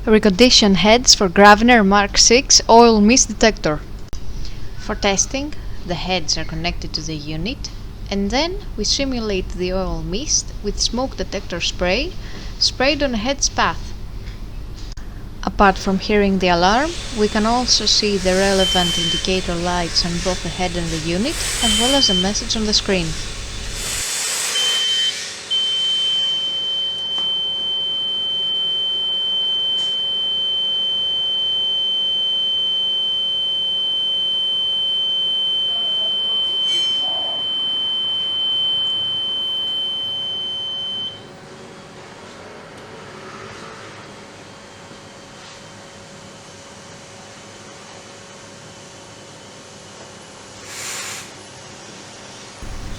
Reconditioned heads for Gravner Mark 6 oil mist detector. For testing, the heads are connected to the unit, and then we simulate the oil mist with smoke detector spray sprayed on the head's path. Apart from hearing the alarm, we can also see the relevant indicator lights on both the head and the unit, as well as the message on the screen.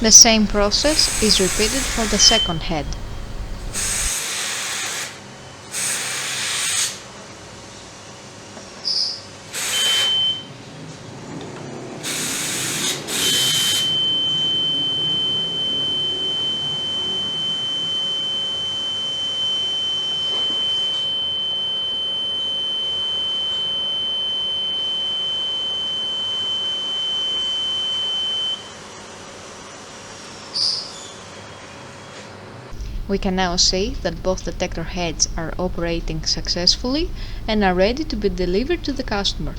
The same process is repeated for the second head. We can now see that both detector heads are operating successfully and are ready to be delivered to the customer.